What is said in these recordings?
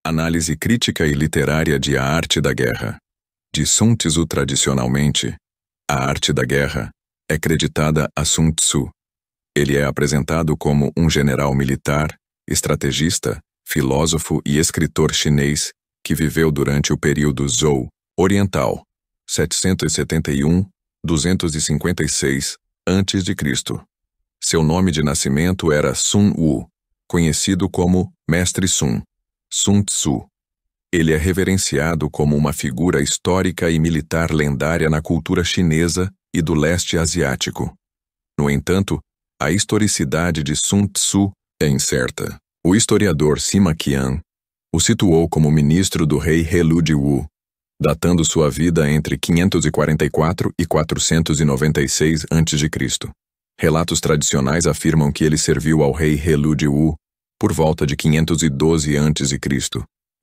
Análise crítica e literária de A Arte da Guerra. De Sun Tzu. Tradicionalmente, a arte da guerra é creditada a Sun Tzu. Ele é apresentado como um general militar, estrategista, filósofo e escritor chinês que viveu durante o período Zhou Oriental, 771-256 a.C. Seu nome de nascimento era Sun Wu, conhecido como Mestre Sun, Sun Tzu. Ele é reverenciado como uma figura histórica e militar lendária na cultura chinesa e do leste asiático. No entanto, a historicidade de Sun Tzu é incerta. O historiador Sima Qian o situou como ministro do rei Helú de Wu, datando sua vida entre 544 e 496 a.C. Relatos tradicionais afirmam que ele serviu ao rei Helú de Wu por volta de 512 a.C.,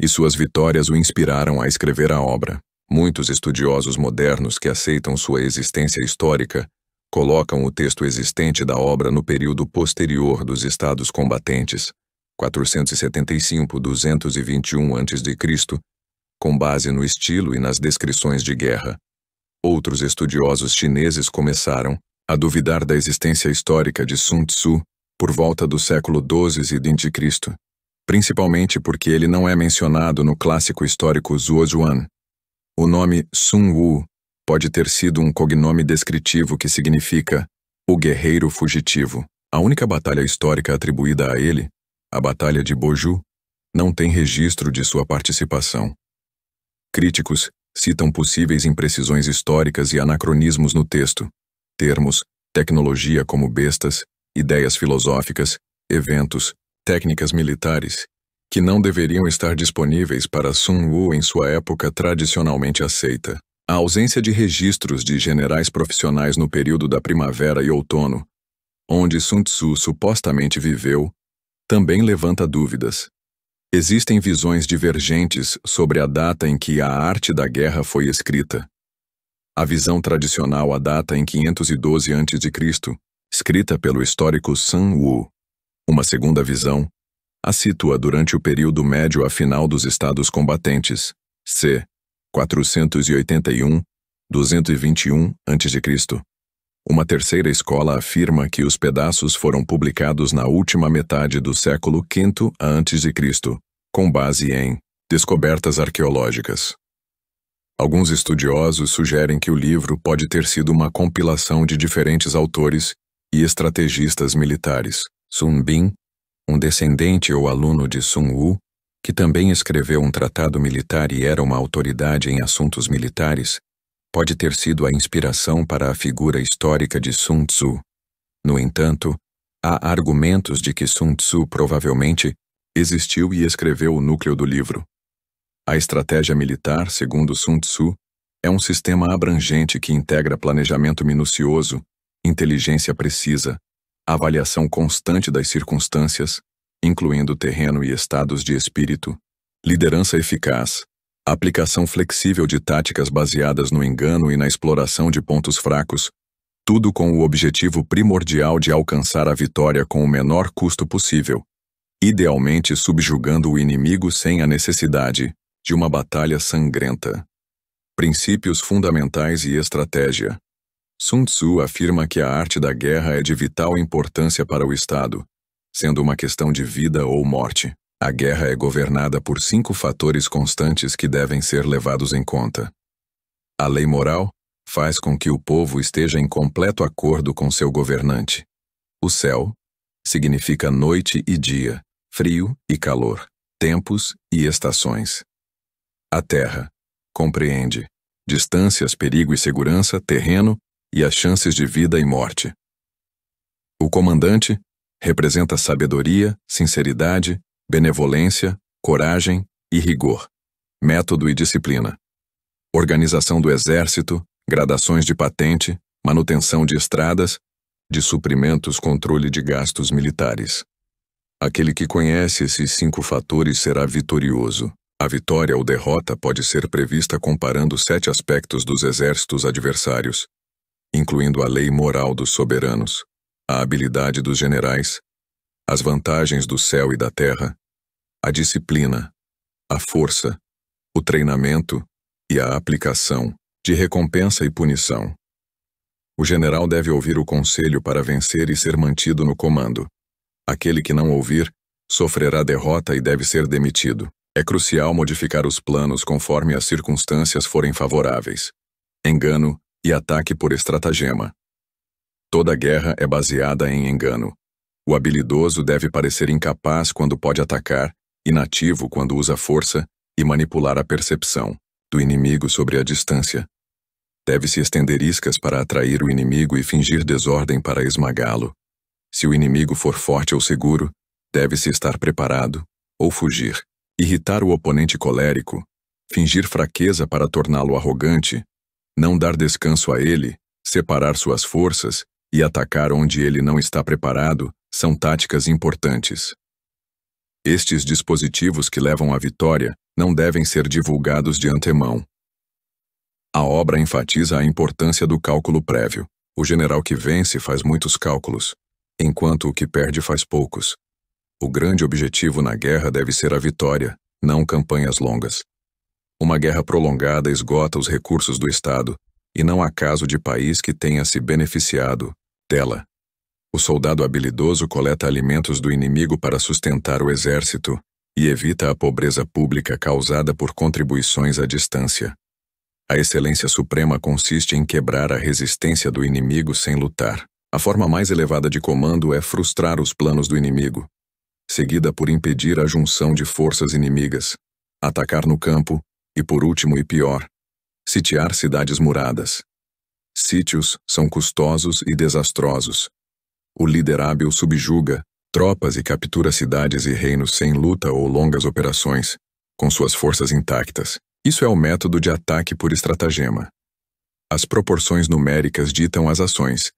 e suas vitórias o inspiraram a escrever a obra. Muitos estudiosos modernos que aceitam sua existência histórica colocam o texto existente da obra no período posterior dos estados combatentes, 475-221 a.C., com base no estilo e nas descrições de guerra. Outros estudiosos chineses começaram a duvidar da existência histórica de Sun Tzu por volta do século XII a.C., principalmente porque ele não é mencionado no clássico histórico Zuozhuan. O nome Sun Wu pode ter sido um cognome descritivo que significa o guerreiro fugitivo. A única batalha histórica atribuída a ele, a Batalha de Boju, não tem registro de sua participação. Críticos citam possíveis imprecisões históricas e anacronismos no texto. Termos, tecnologia como bestas, ideias filosóficas, eventos, técnicas militares, que não deveriam estar disponíveis para Sun Wu em sua época tradicionalmente aceita. A ausência de registros de generais profissionais no período da primavera e outono, onde Sun Tzu supostamente viveu, também levanta dúvidas. Existem visões divergentes sobre a data em que a arte da guerra foi escrita. A visão tradicional a data em 512 a.C., escrita pelo histórico Sun Wu. Uma segunda visão a situa durante o período médio a final dos estados combatentes, c. 481-221 a.C. Uma terceira escola afirma que os pedaços foram publicados na última metade do século V a.C., com base em descobertas arqueológicas. Alguns estudiosos sugerem que o livro pode ter sido uma compilação de diferentes autores e estrategistas militares. Sun Bin, um descendente ou aluno de Sun Wu, que também escreveu um tratado militar e era uma autoridade em assuntos militares, pode ter sido a inspiração para a figura histórica de Sun Tzu. No entanto, há argumentos de que Sun Tzu provavelmente existiu e escreveu o núcleo do livro. A estratégia militar, segundo Sun Tzu, é um sistema abrangente que integra planejamento minucioso, inteligência precisa, avaliação constante das circunstâncias, incluindo terreno e estados de espírito, liderança eficaz, aplicação flexível de táticas baseadas no engano e na exploração de pontos fracos, tudo com o objetivo primordial de alcançar a vitória com o menor custo possível, idealmente subjugando o inimigo sem a necessidade de uma batalha sangrenta. Princípios fundamentais e estratégia. Sun Tzu afirma que a arte da guerra é de vital importância para o Estado, sendo uma questão de vida ou morte. A guerra é governada por 5 fatores constantes que devem ser levados em conta. A lei moral faz com que o povo esteja em completo acordo com seu governante. O céu significa noite e dia, frio e calor, tempos e estações. A terra compreende distâncias, perigo e segurança, terreno e as chances de vida e morte. O comandante representa sabedoria, sinceridade, benevolência, coragem e rigor, método e disciplina. Organização do exército, gradações de patente, manutenção de estradas, de suprimentos, controle de gastos militares. Aquele que conhece esses 5 fatores será vitorioso. A vitória ou derrota pode ser prevista comparando 7 aspectos dos exércitos adversários, incluindo a lei moral dos soberanos, a habilidade dos generais, as vantagens do céu e da terra, a disciplina, a força, o treinamento e a aplicação de recompensa e punição. O general deve ouvir o conselho para vencer e ser mantido no comando. Aquele que não ouvir, sofrerá derrota e deve ser demitido. É crucial modificar os planos conforme as circunstâncias forem favoráveis. Engano e ataque por estratagema. Toda guerra é baseada em engano. O habilidoso deve parecer incapaz quando pode atacar, inativo quando usa força e manipular a percepção do inimigo sobre a distância. Deve-se estender iscas para atrair o inimigo e fingir desordem para esmagá-lo. Se o inimigo for forte ou seguro, deve-se estar preparado ou fugir. Irritar o oponente colérico, fingir fraqueza para torná-lo arrogante, não dar descanso a ele, separar suas forças e atacar onde ele não está preparado são táticas importantes. Estes dispositivos que levam à vitória não devem ser divulgados de antemão. A obra enfatiza a importância do cálculo prévio. O general que vence faz muitos cálculos, enquanto o que perde faz poucos. O grande objetivo na guerra deve ser a vitória, não campanhas longas. Uma guerra prolongada esgota os recursos do Estado, e não há caso de país que tenha se beneficiado dela. O soldado habilidoso coleta alimentos do inimigo para sustentar o exército e evita a pobreza pública causada por contribuições à distância. A excelência suprema consiste em quebrar a resistência do inimigo sem lutar. A forma mais elevada de comando é frustrar os planos do inimigo, seguida por impedir a junção de forças inimigas, atacar no campo e, por último e pior, sitiar cidades muradas. Sítios são custosos e desastrosos. O líder hábil subjuga tropas e captura cidades e reinos sem luta ou longas operações, com suas forças intactas. Isso é o método de ataque por estratagema. As proporções numéricas ditam as ações: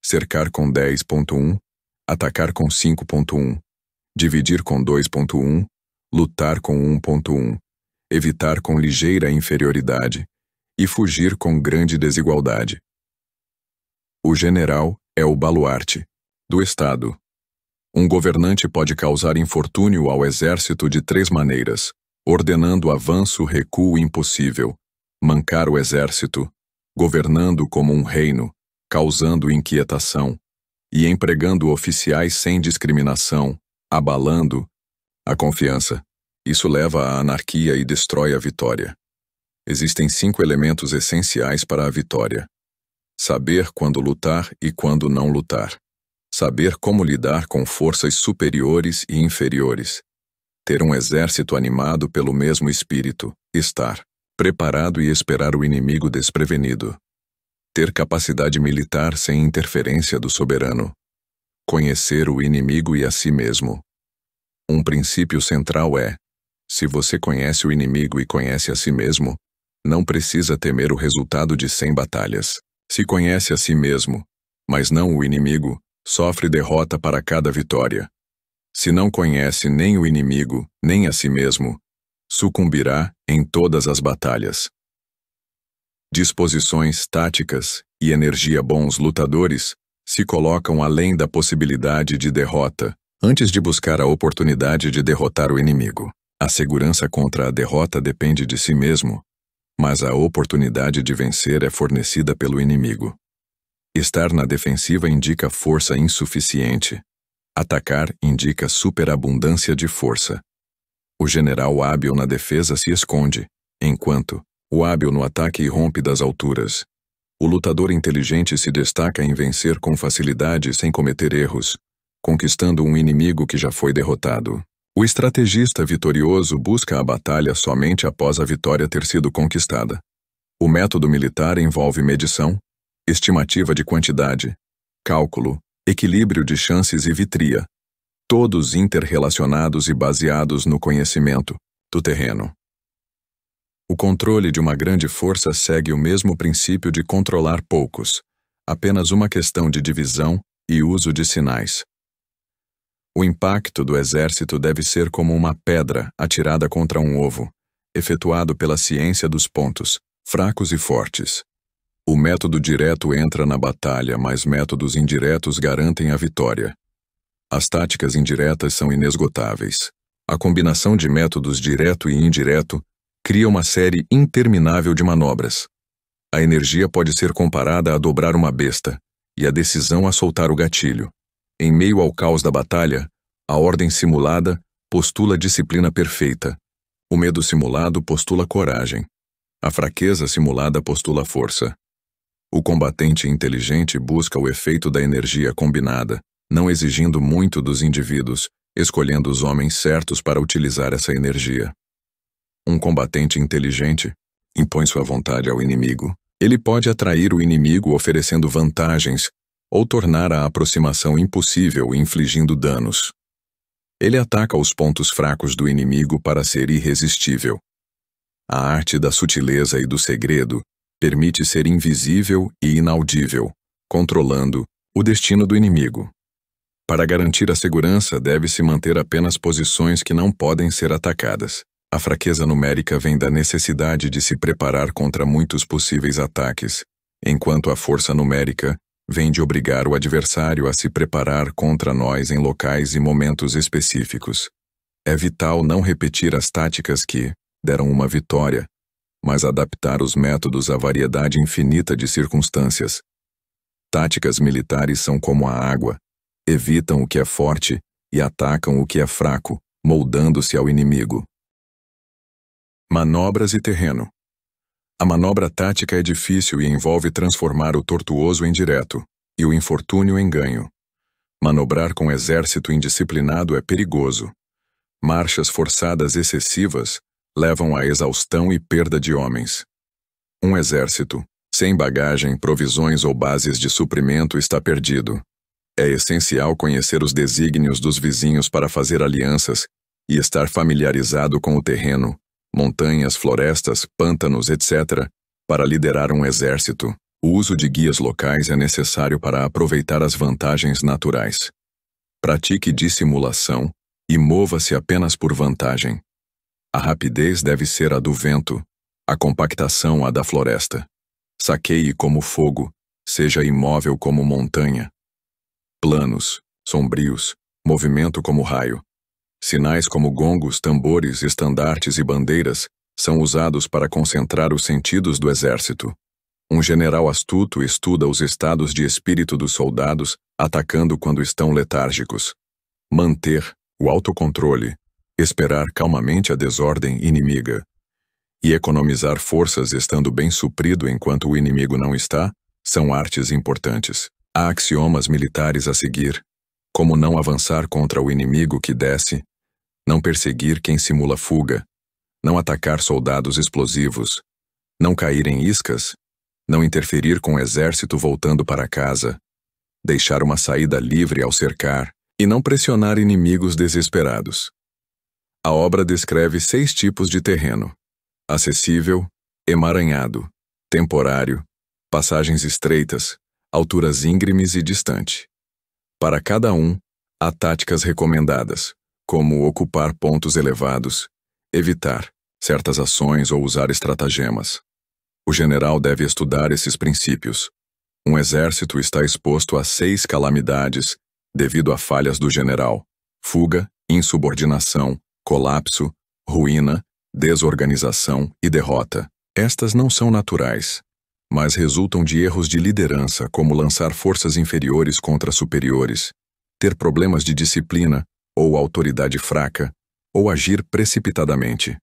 cercar com 10.1, atacar com 5.1, dividir com 2.1, lutar com 1.1, evitar com ligeira inferioridade e fugir com grande desigualdade. O general é o baluarte do Estado. Um governante pode causar infortúnio ao exército de 3 maneiras: ordenando avanço, recuo impossível, mancar o exército, governando como um reino, causando inquietação, e empregando oficiais sem discriminação, abalando a confiança. Isso leva à anarquia e destrói a vitória. Existem 5 elementos essenciais para a vitória: saber quando lutar e quando não lutar. Saber como lidar com forças superiores e inferiores. Ter um exército animado pelo mesmo espírito. Estar preparado e esperar o inimigo desprevenido. Ter capacidade militar sem interferência do soberano. Conhecer o inimigo e a si mesmo. Um princípio central é: se você conhece o inimigo e conhece a si mesmo, não precisa temer o resultado de 100 batalhas. Se conhece a si mesmo, mas não o inimigo, sofre derrota para cada vitória. Se não conhece nem o inimigo, nem a si mesmo, sucumbirá em todas as batalhas. Disposições táticas e energia. Bons lutadores se colocam além da possibilidade de derrota, antes de buscar a oportunidade de derrotar o inimigo. A segurança contra a derrota depende de si mesmo, mas a oportunidade de vencer é fornecida pelo inimigo. Estar na defensiva indica força insuficiente. Atacar indica superabundância de força. O general hábil na defesa se esconde, enquanto o hábil no ataque irrompe das alturas. O lutador inteligente se destaca em vencer com facilidade sem cometer erros, conquistando um inimigo que já foi derrotado. O estrategista vitorioso busca a batalha somente após a vitória ter sido conquistada. O método militar envolve medição, estimativa de quantidade, cálculo, equilíbrio de chances e vitria, todos interrelacionados e baseados no conhecimento do terreno. O controle de uma grande força segue o mesmo princípio de controlar poucos, apenas uma questão de divisão e uso de sinais. O impacto do exército deve ser como uma pedra atirada contra um ovo, efetuado pela ciência dos pontos, fracos e fortes. O método direto entra na batalha, mas métodos indiretos garantem a vitória. As táticas indiretas são inesgotáveis. A combinação de métodos direto e indireto cria uma série interminável de manobras. A energia pode ser comparada a dobrar uma besta, e a decisão a soltar o gatilho. Em meio ao caos da batalha, a ordem simulada postula disciplina perfeita. O medo simulado postula coragem. A fraqueza simulada postula força. O combatente inteligente busca o efeito da energia combinada, não exigindo muito dos indivíduos, escolhendo os homens certos para utilizar essa energia. Um combatente inteligente impõe sua vontade ao inimigo. Ele pode atrair o inimigo oferecendo vantagens ou tornar a aproximação impossível infligindo danos. Ele ataca os pontos fracos do inimigo para ser irresistível. A arte da sutileza e do segredo permite ser invisível e inaudível, controlando o destino do inimigo. Para garantir a segurança, deve-se manter apenas posições que não podem ser atacadas. A fraqueza numérica vem da necessidade de se preparar contra muitos possíveis ataques, enquanto a força numérica vem de obrigar o adversário a se preparar contra nós em locais e momentos específicos. É vital não repetir as táticas que deram uma vitória, mas adaptar os métodos à variedade infinita de circunstâncias. Táticas militares são como a água, evitam o que é forte e atacam o que é fraco, moldando-se ao inimigo. Manobras e terreno. A manobra tática é difícil e envolve transformar o tortuoso em direto, e o infortúnio em ganho. Manobrar com exército indisciplinado é perigoso. Marchas forçadas excessivas levam à exaustão e perda de homens. Um exército, sem bagagem, provisões ou bases de suprimento, está perdido. É essencial conhecer os desígnios dos vizinhos para fazer alianças e estar familiarizado com o terreno, montanhas, florestas, pântanos, etc., para liderar um exército. O uso de guias locais é necessário para aproveitar as vantagens naturais. Pratique dissimulação e mova-se apenas por vantagem. A rapidez deve ser a do vento, a compactação a da floresta. Saqueie como fogo, seja imóvel como montanha. Planos, sombrios, movimento como raio. Sinais como gongos, tambores, estandartes e bandeiras são usados para concentrar os sentidos do exército. Um general astuto estuda os estados de espírito dos soldados, atacando quando estão letárgicos. Manter o autocontrole, esperar calmamente a desordem inimiga e economizar forças estando bem suprido enquanto o inimigo não está, são artes importantes. Há axiomas militares a seguir, como não avançar contra o inimigo que desce, não perseguir quem simula fuga, não atacar soldados explosivos, não cair em iscas, não interferir com o exército voltando para casa, deixar uma saída livre ao cercar e não pressionar inimigos desesperados. A obra descreve 6 tipos de terreno: acessível, emaranhado, temporário, passagens estreitas, alturas íngremes e distante. Para cada um, há táticas recomendadas, como ocupar pontos elevados, evitar certas ações ou usar estratagemas. O general deve estudar esses princípios. Um exército está exposto a 6 calamidades devido a falhas do general: fuga, insubordinação, colapso, ruína, desorganização e derrota. Estas não são naturais, mas resultam de erros de liderança, como lançar forças inferiores contra superiores, ter problemas de disciplina ou autoridade fraca, ou agir precipitadamente.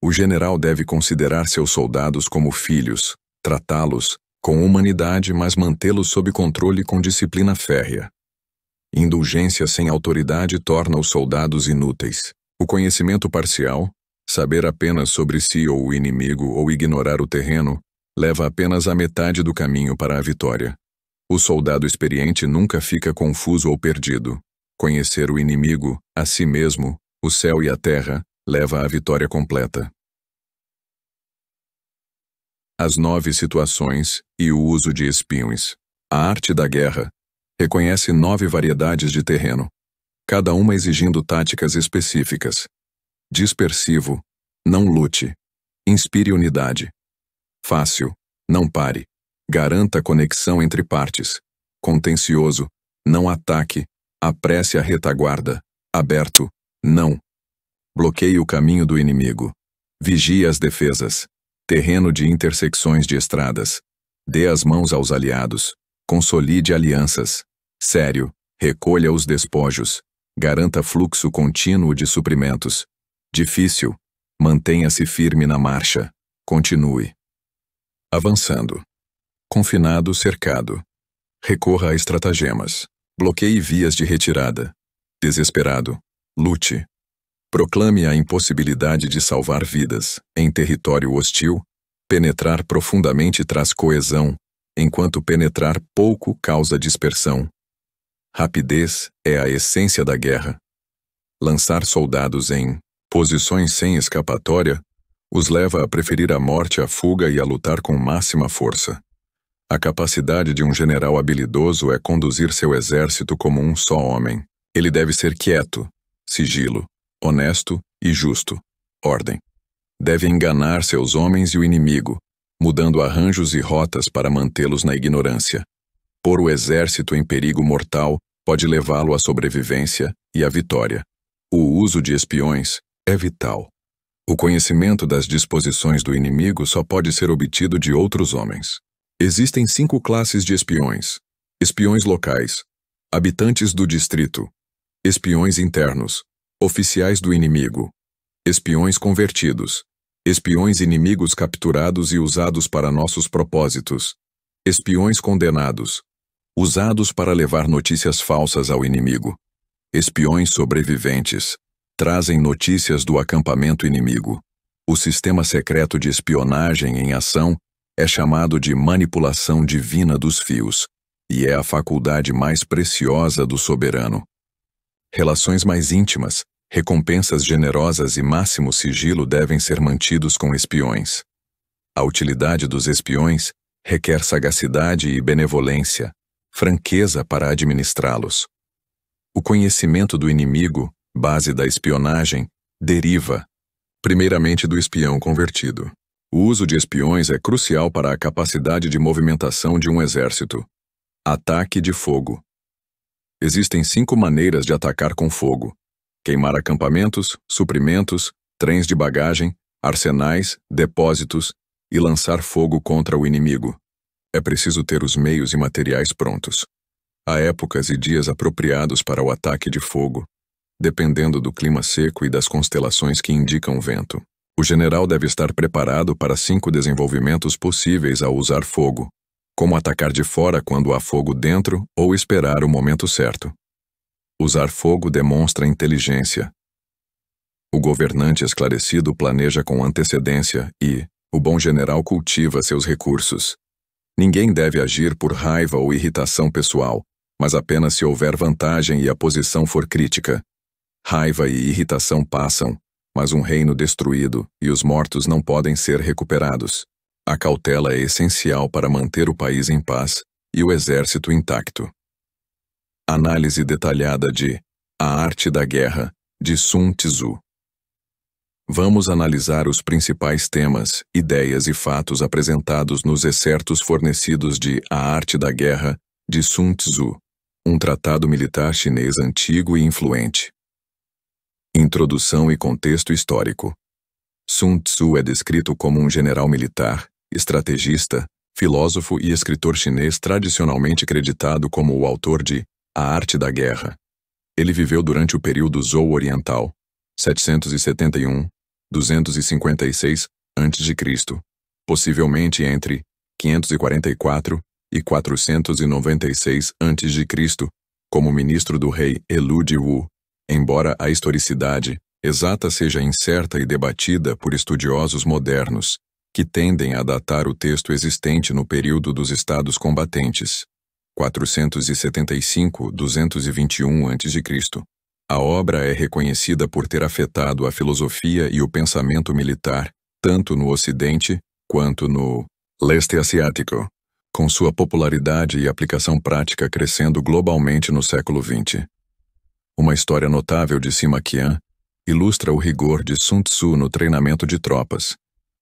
O general deve considerar seus soldados como filhos, tratá-los com humanidade, mas mantê-los sob controle com disciplina férrea. Indulgência sem autoridade torna os soldados inúteis. O conhecimento parcial, saber apenas sobre si ou o inimigo ou ignorar o terreno, leva apenas a metade do caminho para a vitória. O soldado experiente nunca fica confuso ou perdido. Conhecer o inimigo, a si mesmo, o céu e a terra, leva à vitória completa. As 9 situações e o uso de espiões. A arte da guerra reconhece 9 variedades de terreno, cada uma exigindo táticas específicas. Dispersivo, não lute. Inspire unidade. Fácil, não pare. Garanta conexão entre partes. Contencioso, não ataque. Apresse a retaguarda. Aberto, Não. Bloqueie o caminho do inimigo. Vigie as defesas. Terreno de intersecções de estradas. Dê as mãos aos aliados. Consolide alianças. Sério, recolha os despojos. Garanta fluxo contínuo de suprimentos. Difícil. Mantenha-se firme na marcha. Continue. Avançando. Confinado, cercado. Recorra a estratagemas. Bloqueie vias de retirada. Desesperado. Lute. Proclame a impossibilidade de salvar vidas. Em território hostil, penetrar profundamente traz coesão, enquanto penetrar pouco causa dispersão. Rapidez é a essência da guerra. Lançar soldados em posições sem escapatória os leva a preferir a morte à fuga e a lutar com máxima força. A capacidade de um general habilidoso é conduzir seu exército como um só homem. Ele deve ser quieto, sigilo, honesto e justo. Ordem. Deve enganar seus homens e o inimigo, mudando arranjos e rotas para mantê-los na ignorância. Pôr o exército em perigo mortal pode levá-lo à sobrevivência e à vitória. O uso de espiões é vital. O conhecimento das disposições do inimigo só pode ser obtido de outros homens. Existem 5 classes de espiões: espiões locais, habitantes do distrito, espiões internos, oficiais do inimigo, espiões convertidos, espiões inimigos capturados e usados para nossos propósitos, espiões condenados, usados para levar notícias falsas ao inimigo, espiões sobreviventes, trazem notícias do acampamento inimigo. O sistema secreto de espionagem em ação é chamado de manipulação divina dos fios, e é a faculdade mais preciosa do soberano. Relações mais íntimas, recompensas generosas e máximo sigilo devem ser mantidos com espiões. A utilidade dos espiões requer sagacidade e benevolência, franqueza para administrá-los. O conhecimento do inimigo, base da espionagem, deriva, primeiramente, do espião convertido. O uso de espiões é crucial para a capacidade de movimentação de um exército. Ataque de fogo. Existem 5 maneiras de atacar com fogo: queimar acampamentos, suprimentos, trens de bagagem, arsenais, depósitos e lançar fogo contra o inimigo. É preciso ter os meios e materiais prontos. Há épocas e dias apropriados para o ataque de fogo, dependendo do clima seco e das constelações que indicam o vento. O general deve estar preparado para 5 desenvolvimentos possíveis ao usar fogo, como atacar de fora quando há fogo dentro ou esperar o momento certo. Usar fogo demonstra inteligência. O governante esclarecido planeja com antecedência e o bom general cultiva seus recursos. Ninguém deve agir por raiva ou irritação pessoal, mas apenas se houver vantagem e a posição for crítica. Raiva e irritação passam, mas um reino destruído e os mortos não podem ser recuperados. A cautela é essencial para manter o país em paz e o exército intacto. Análise detalhada de A Arte da Guerra, de Sun Tzu. Vamos analisar os principais temas, ideias e fatos apresentados nos excertos fornecidos de A Arte da Guerra, de Sun Tzu, um tratado militar chinês antigo e influente. Introdução e contexto histórico. Sun Tzu é descrito como um general militar, estrategista, filósofo e escritor chinês tradicionalmente creditado como o autor de A Arte da Guerra. Ele viveu durante o período Zhou Oriental, 771-256 a.C., possivelmente entre 544 e 496 a.C., como ministro do rei Elu de Wu, embora a historicidade exata seja incerta e debatida por estudiosos modernos, que tendem a datar o texto existente no período dos estados combatentes, 475-221 a.C. A obra é reconhecida por ter afetado a filosofia e o pensamento militar, tanto no Ocidente quanto no leste asiático, com sua popularidade e aplicação prática crescendo globalmente no século XX. Uma história notável de Sima Qian ilustra o rigor de Sun Tzu no treinamento de tropas,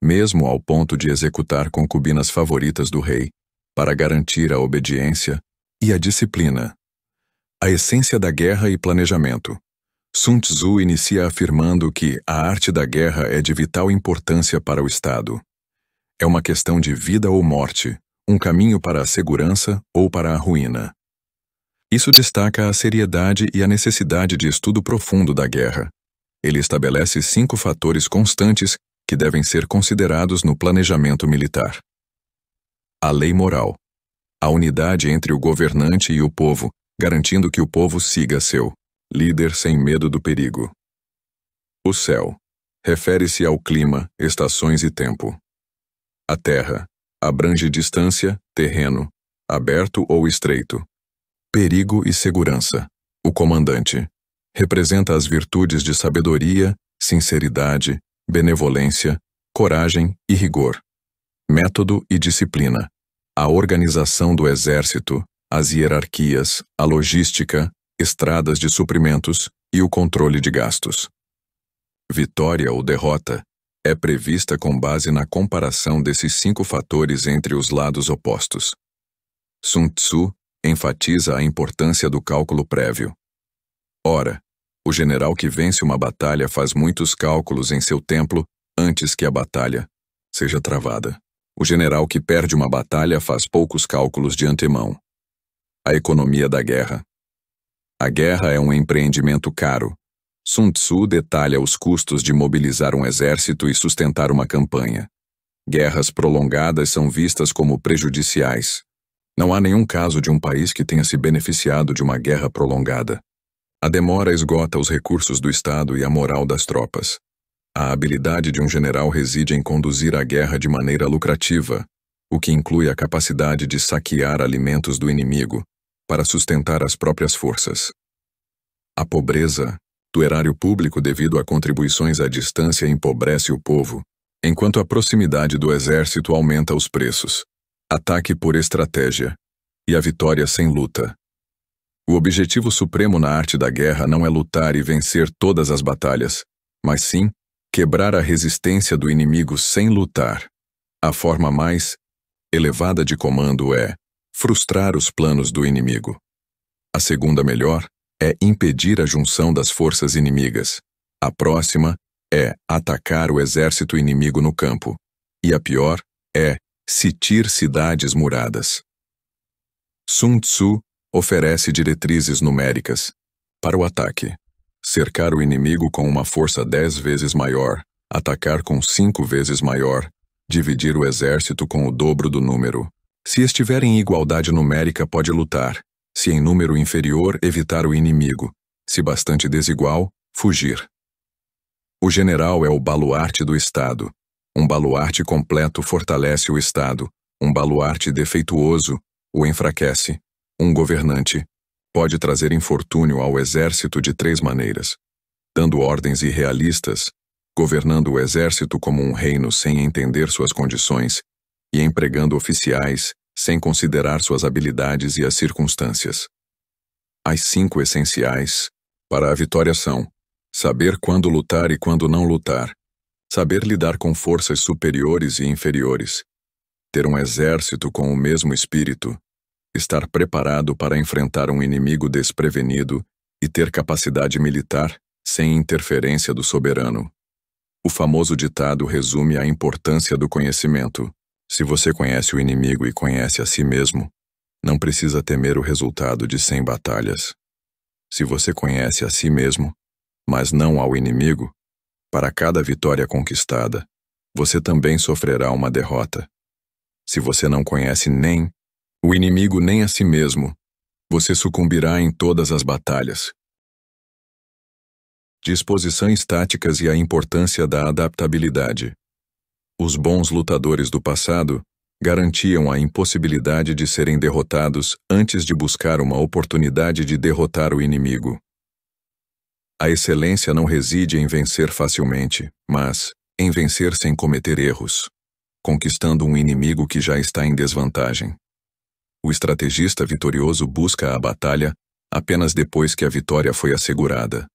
mesmo ao ponto de executar concubinas favoritas do rei, para garantir a obediência e a disciplina. A essência da guerra e planejamento. Sun Tzu inicia afirmando que a arte da guerra é de vital importância para o Estado. É uma questão de vida ou morte, um caminho para a segurança ou para a ruína. Isso destaca a seriedade e a necessidade de estudo profundo da guerra. Ele estabelece 5 fatores constantes que devem ser considerados no planejamento militar. A lei moral. A unidade entre o governante e o povo, garantindo que o povo siga seu líder sem medo do perigo. O céu. Refere-se ao clima, estações e tempo. A terra. Abrange distância, terreno, aberto ou estreito. Perigo e segurança. O comandante. Representa as virtudes de sabedoria, sinceridade, benevolência, coragem e rigor. Método e disciplina. A organização do exército, as hierarquias, a logística, estradas de suprimentos e o controle de gastos. Vitória ou derrota é prevista com base na comparação desses 5 fatores entre os lados opostos. Sun Tzu enfatiza a importância do cálculo prévio. Ora, o general que vence uma batalha faz muitos cálculos em seu templo antes que a batalha seja travada. O general que perde uma batalha faz poucos cálculos de antemão. A economia da guerra. A guerra é um empreendimento caro. Sun Tzu detalha os custos de mobilizar um exército e sustentar uma campanha. Guerras prolongadas são vistas como prejudiciais. Não há nenhum caso de um país que tenha se beneficiado de uma guerra prolongada. A demora esgota os recursos do Estado e a moral das tropas. A habilidade de um general reside em conduzir a guerra de maneira lucrativa, o que inclui a capacidade de saquear alimentos do inimigo para sustentar as próprias forças. A pobreza do erário público devido a contribuições à distância empobrece o povo, enquanto a proximidade do exército aumenta os preços. Ataque por estratégia e a vitória sem luta. O objetivo supremo na arte da guerra não é lutar e vencer todas as batalhas, mas sim quebrar a resistência do inimigo sem lutar. A forma mais elevada de comando é frustrar os planos do inimigo. A segunda melhor é impedir a junção das forças inimigas. A próxima é atacar o exército inimigo no campo. E a pior é sitir cidades muradas. Sun Tzu oferece diretrizes numéricas para o ataque. Cercar o inimigo com uma força 10 vezes maior, atacar com 5 vezes maior, dividir o exército com o dobro do número. Se estiver em igualdade numérica, pode lutar. Se em número inferior, evitar o inimigo. Se bastante desigual, fugir. O general é o baluarte do Estado. Um baluarte completo fortalece o Estado. Um baluarte defeituoso o enfraquece. Um governante pode trazer infortúnio ao exército de 3 maneiras: dando ordens irrealistas, governando o exército como um reino sem entender suas condições, e empregando oficiais sem considerar suas habilidades e as circunstâncias. As 5 essenciais para a vitória são: saber quando lutar e quando não lutar, saber lidar com forças superiores e inferiores, ter um exército com o mesmo espírito, estar preparado para enfrentar um inimigo desprevenido e ter capacidade militar sem interferência do soberano. O famoso ditado resume a importância do conhecimento. Se você conhece o inimigo e conhece a si mesmo, não precisa temer o resultado de 100 batalhas. Se você conhece a si mesmo, mas não ao inimigo, para cada vitória conquistada, você também sofrerá uma derrota. Se você não conhece nem o inimigo nem a si mesmo, você sucumbirá em todas as batalhas. Disposições táticas e a importância da adaptabilidade. Os bons lutadores do passado garantiam a impossibilidade de serem derrotados antes de buscar uma oportunidade de derrotar o inimigo. A excelência não reside em vencer facilmente, mas em vencer sem cometer erros, conquistando um inimigo que já está em desvantagem. O estrategista vitorioso busca a batalha apenas depois que a vitória foi assegurada.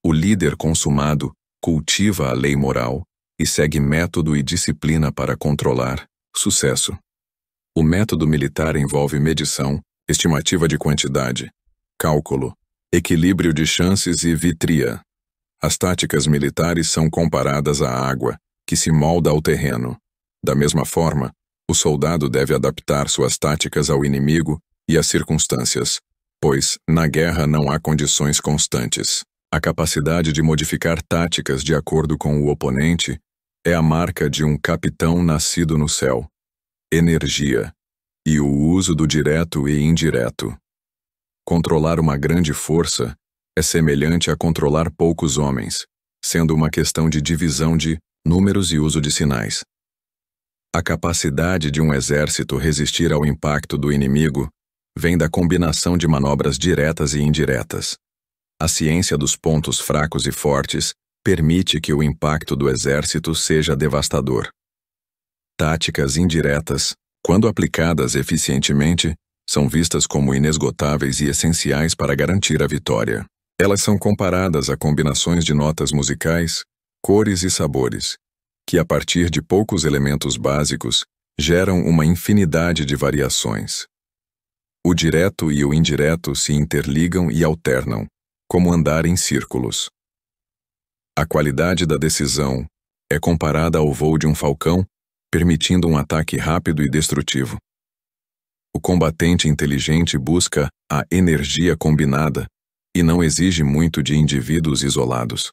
O líder consumado cultiva a lei moral e segue método e disciplina para controlar sucesso. O método militar envolve medição, estimativa de quantidade, cálculo, Equilíbrio de chances e vitria. As táticas militares são comparadas à água, que se molda ao terreno. Da mesma forma, o soldado deve adaptar suas táticas ao inimigo e às circunstâncias, pois, na guerra não há condições constantes. A capacidade de modificar táticas de acordo com o oponente é a marca de um capitão nascido no céu. Energia. E o uso do direto e indireto. Controlar uma grande força é semelhante a controlar poucos homens, sendo uma questão de divisão de números e uso de sinais. A capacidade de um exército resistir ao impacto do inimigo vem da combinação de manobras diretas e indiretas. A ciência dos pontos fracos e fortes permite que o impacto do exército seja devastador. Táticas indiretas, quando aplicadas eficientemente, são vistas como inesgotáveis e essenciais para garantir a vitória. Elas são comparadas a combinações de notas musicais, cores e sabores, que a partir de poucos elementos básicos geram uma infinidade de variações. O direto e o indireto se interligam e alternam, como andar em círculos. A qualidade da decisão é comparada ao voo de um falcão, permitindo um ataque rápido e destrutivo. O combatente inteligente busca a energia combinada e não exige muito de indivíduos isolados.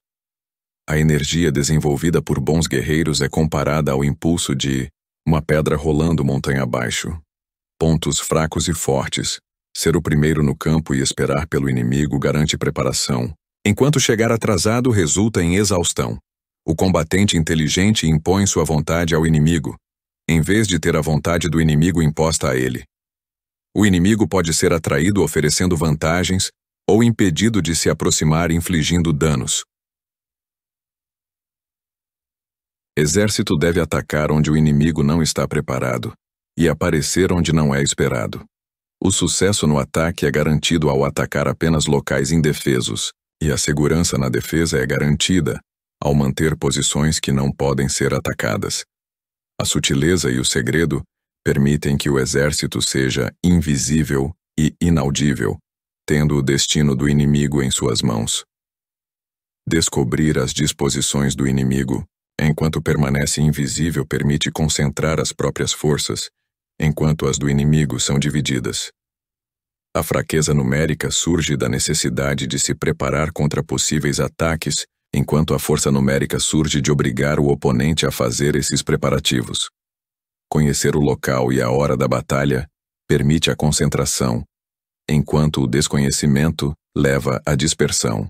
A energia desenvolvida por bons guerreiros é comparada ao impulso de uma pedra rolando montanha abaixo. Pontos fracos e fortes. Ser o primeiro no campo e esperar pelo inimigo garante preparação, enquanto chegar atrasado resulta em exaustão. O combatente inteligente impõe sua vontade ao inimigo, em vez de ter a vontade do inimigo imposta a ele. O inimigo pode ser atraído oferecendo vantagens ou impedido de se aproximar infligindo danos. Exército deve atacar onde o inimigo não está preparado e aparecer onde não é esperado. O sucesso no ataque é garantido ao atacar apenas locais indefesos, e a segurança na defesa é garantida ao manter posições que não podem ser atacadas. A sutileza e o segredo permitem que o exército seja invisível e inaudível, tendo o destino do inimigo em suas mãos. Descobrir as disposições do inimigo, enquanto permanece invisível, permite concentrar as próprias forças, enquanto as do inimigo são divididas. A fraqueza numérica surge da necessidade de se preparar contra possíveis ataques, enquanto a força numérica surge de obrigar o oponente a fazer esses preparativos. Conhecer o local e a hora da batalha permite a concentração, enquanto o desconhecimento leva à dispersão.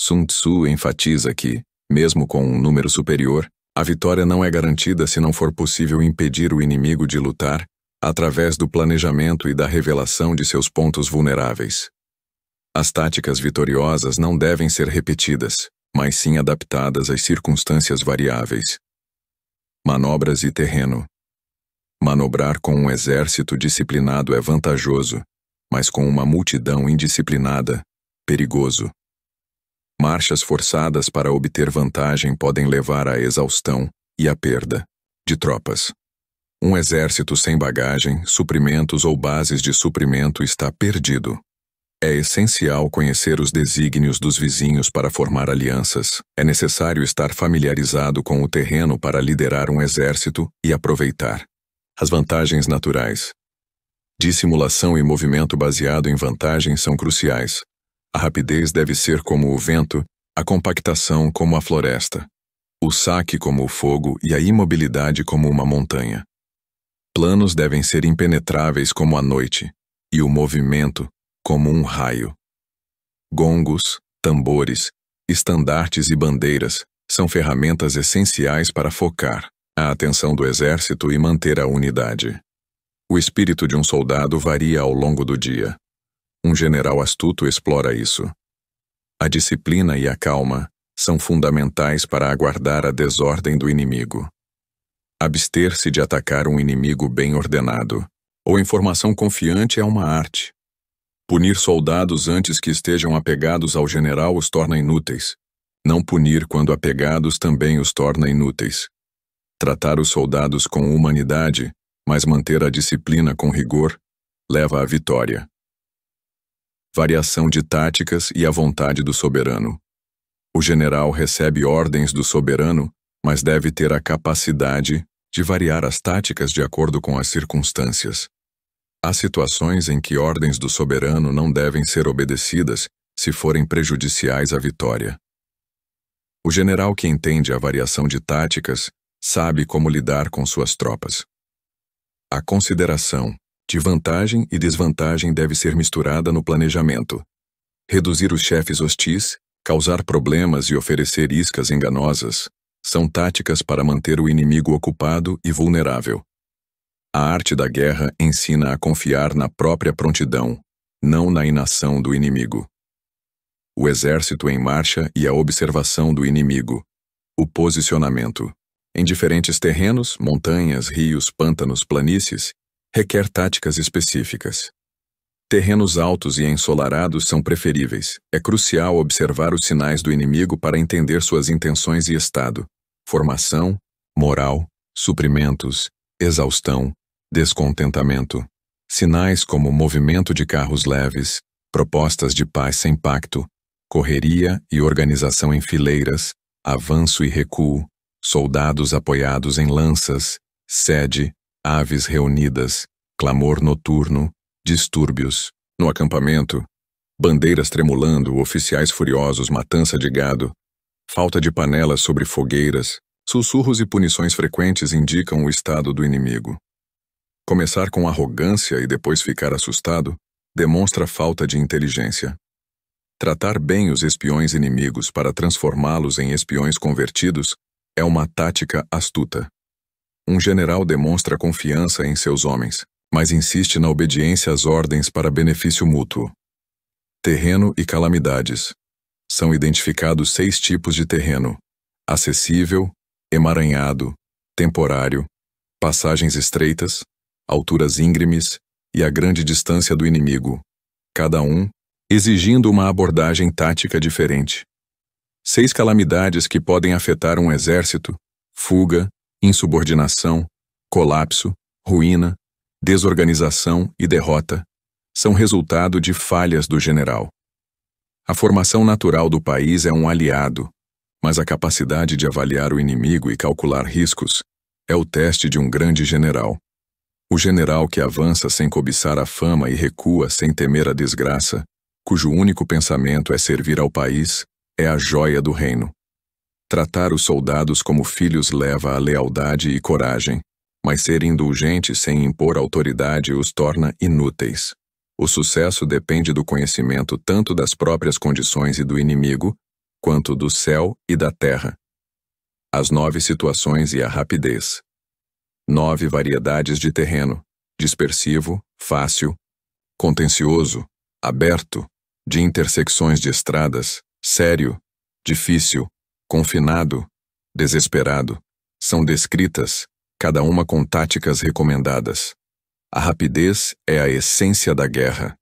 Sun Tzu enfatiza que, mesmo com um número superior, a vitória não é garantida se não for possível impedir o inimigo de lutar através do planejamento e da revelação de seus pontos vulneráveis. As táticas vitoriosas não devem ser repetidas, mas sim adaptadas às circunstâncias variáveis. Manobras e terreno. Manobrar com um exército disciplinado é vantajoso, mas com uma multidão indisciplinada, perigoso. Marchas forçadas para obter vantagem podem levar à exaustão e à perda de tropas. Um exército sem bagagem, suprimentos ou bases de suprimento está perdido. É essencial conhecer os desígnios dos vizinhos para formar alianças. É necessário estar familiarizado com o terreno para liderar um exército e aproveitar as vantagens naturais. Dissimulação e movimento baseado em vantagens são cruciais. A rapidez deve ser como o vento, a compactação como a floresta, o saque como o fogo e a imobilidade como uma montanha. Planos devem ser impenetráveis como a noite, e o movimento como um raio. Gongos, tambores, estandartes e bandeiras são ferramentas essenciais para focar a atenção do exército e manter a unidade. O espírito de um soldado varia ao longo do dia. Um general astuto explora isso. A disciplina e a calma são fundamentais para aguardar a desordem do inimigo. Abster-se de atacar um inimigo bem ordenado ou informação confiante é uma arte. Punir soldados antes que estejam apegados ao general os torna inúteis. Não punir quando apegados também os torna inúteis. Tratar os soldados com humanidade, mas manter a disciplina com rigor, leva à vitória. variação de táticas e a vontade do soberano. O general recebe ordens do soberano, mas deve ter a capacidade de variar as táticas de acordo com as circunstâncias. Há situações em que ordens do soberano não devem ser obedecidas se forem prejudiciais à vitória. O general que entende a variação de táticas sabe como lidar com suas tropas. A consideração de vantagem e desvantagem deve ser misturada no planejamento. Reduzir os chefes hostis, causar problemas e oferecer iscas enganosas são táticas para manter o inimigo ocupado e vulnerável. A arte da guerra ensina a confiar na própria prontidão, não na inação do inimigo. O exército em marcha e a observação do inimigo. O posicionamento. Em diferentes terrenos, montanhas, rios, pântanos, planícies, requer táticas específicas. Terrenos altos e ensolarados são preferíveis. É crucial observar os sinais do inimigo para entender suas intenções e estado. Formação, moral, suprimentos, exaustão, descontentamento. Sinais como movimento de carros leves, propostas de paz sem pacto, correria e organização em fileiras, avanço e recuo, soldados apoiados em lanças, sede, aves reunidas, clamor noturno, distúrbios. No acampamento, bandeiras tremulando, oficiais furiosos, matança de gado, falta de panelas sobre fogueiras, sussurros e punições frequentes indicam o estado do inimigo. Começar com arrogância e depois ficar assustado demonstra falta de inteligência. Tratar bem os espiões inimigos para transformá-los em espiões convertidos é uma tática astuta. Um general demonstra confiança em seus homens, mas insiste na obediência às ordens para benefício mútuo. Terreno e calamidades. São identificados 6 tipos de terreno: acessível, emaranhado, temporário, passagens estreitas, alturas íngremes e a grande distância do inimigo, cada um exigindo uma abordagem tática diferente. 6 calamidades que podem afetar um exército: fuga, insubordinação, colapso, ruína, desorganização e derrota, são resultado de falhas do general. A formação natural do país é um aliado, mas a capacidade de avaliar o inimigo e calcular riscos é o teste de um grande general. O general que avança sem cobiçar a fama e recua sem temer a desgraça, cujo único pensamento é servir ao país, é a joia do reino. Tratar os soldados como filhos leva a lealdade e coragem, mas ser indulgente sem impor autoridade os torna inúteis. O sucesso depende do conhecimento tanto das próprias condições e do inimigo, quanto do céu e da terra. As 9 situações e a rapidez. 9 variedades de terreno: dispersivo, fácil, contencioso, aberto, de intersecções de estradas, sério, difícil, confinado, desesperado, são descritas, cada uma com táticas recomendadas. A rapidez é a essência da guerra.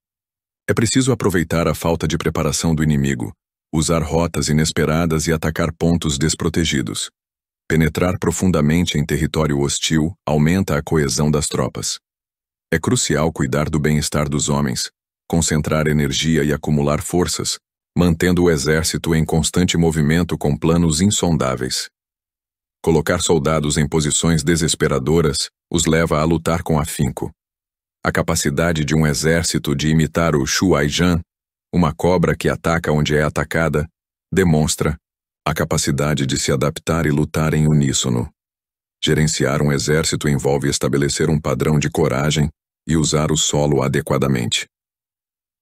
É preciso aproveitar a falta de preparação do inimigo, usar rotas inesperadas e atacar pontos desprotegidos. Penetrar profundamente em território hostil aumenta a coesão das tropas. É crucial cuidar do bem-estar dos homens, concentrar energia e acumular forças, mantendo o exército em constante movimento com planos insondáveis. Colocar soldados em posições desesperadoras os leva a lutar com afinco. A capacidade de um exército de imitar o Shuai-jan, uma cobra que ataca onde é atacada, demonstra a capacidade de se adaptar e lutar em uníssono. Gerenciar um exército envolve estabelecer um padrão de coragem e usar o solo adequadamente.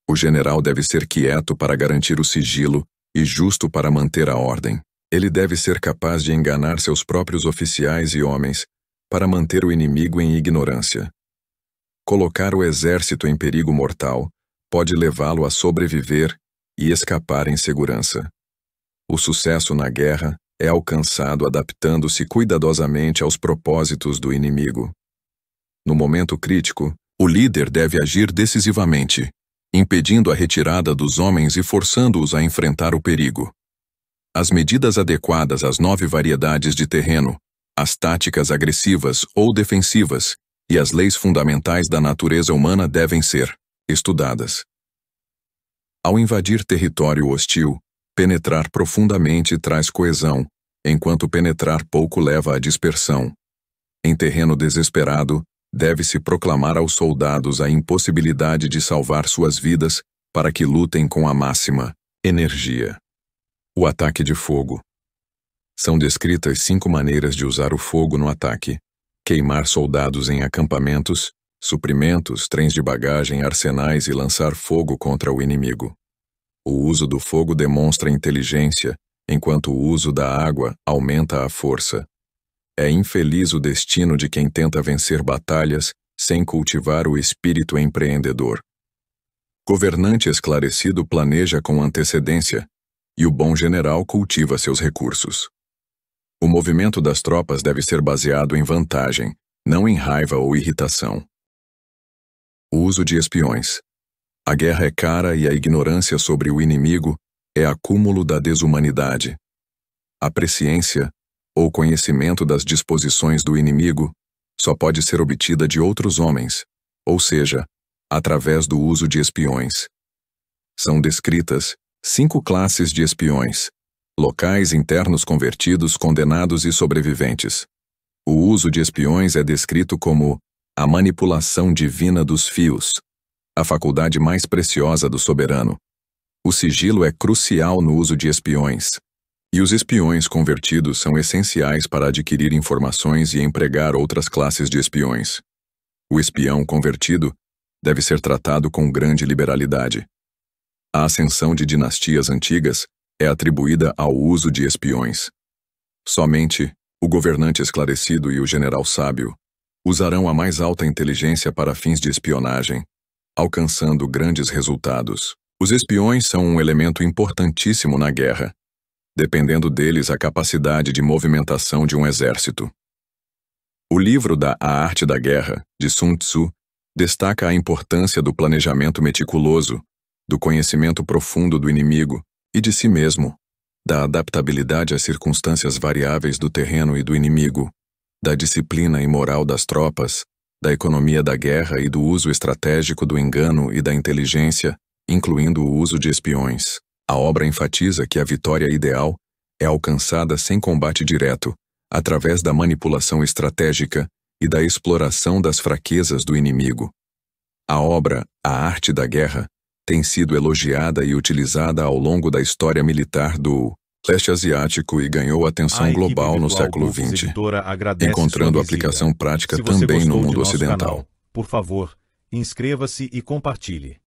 O general deve ser quieto para garantir o sigilo e justo para manter a ordem. Ele deve ser capaz de enganar seus próprios oficiais e homens para manter o inimigo em ignorância. Colocar o exército em perigo mortal pode levá-lo a sobreviver e escapar em segurança. O sucesso na guerra é alcançado adaptando-se cuidadosamente aos propósitos do inimigo. No momento crítico, o líder deve agir decisivamente, impedindo a retirada dos homens e forçando-os a enfrentar o perigo. As medidas adequadas às 9 variedades de terreno, as táticas agressivas ou defensivas e as leis fundamentais da natureza humana devem ser estudadas. Ao invadir território hostil, penetrar profundamente traz coesão, enquanto penetrar pouco leva à dispersão. Em terreno desesperado, deve-se proclamar aos soldados a impossibilidade de salvar suas vidas para que lutem com a máxima energia. O ataque de fogo. São descritas 5 maneiras de usar o fogo no ataque: queimar soldados em acampamentos, suprimentos, trens de bagagem, arsenais e lançar fogo contra o inimigo. O uso do fogo demonstra inteligência, enquanto o uso da água aumenta a força. É infeliz o destino de quem tenta vencer batalhas sem cultivar o espírito empreendedor. Governante esclarecido planeja com antecedência, e o bom general cultiva seus recursos. O movimento das tropas deve ser baseado em vantagem, não em raiva ou irritação. O uso de espiões. A guerra é cara e a ignorância sobre o inimigo é acúmulo da desumanidade. A presciência, ou conhecimento das disposições do inimigo, só pode ser obtida de outros homens, ou seja, através do uso de espiões. São descritas 5 classes de espiões: locais, internos, convertidos, condenados e sobreviventes. O uso de espiões é descrito como a manipulação divina dos fios, a faculdade mais preciosa do soberano. O sigilo é crucial no uso de espiões, e os espiões convertidos são essenciais para adquirir informações e empregar outras classes de espiões. O espião convertido deve ser tratado com grande liberalidade. A ascensão de dinastias antigas é atribuída ao uso de espiões. Somente o governante esclarecido e o general sábio usarão a mais alta inteligência para fins de espionagem, alcançando grandes resultados. Os espiões são um elemento importantíssimo na guerra, dependendo deles a capacidade de movimentação de um exército. O livro A Arte da Guerra, de Sun Tzu, destaca a importância do planejamento meticuloso, do conhecimento profundo do inimigo e de si mesmo, da adaptabilidade às circunstâncias variáveis do terreno e do inimigo, da disciplina e moral das tropas, da economia da guerra e do uso estratégico do engano e da inteligência, incluindo o uso de espiões. A obra enfatiza que a vitória ideal é alcançada sem combate direto, através da manipulação estratégica e da exploração das fraquezas do inimigo. A obra A Arte da Guerra tem sido elogiada e utilizada ao longo da história militar do leste asiático e ganhou atenção global no século XX, encontrando aplicação prática também no mundo ocidental. Por favor, inscreva-se e compartilhe.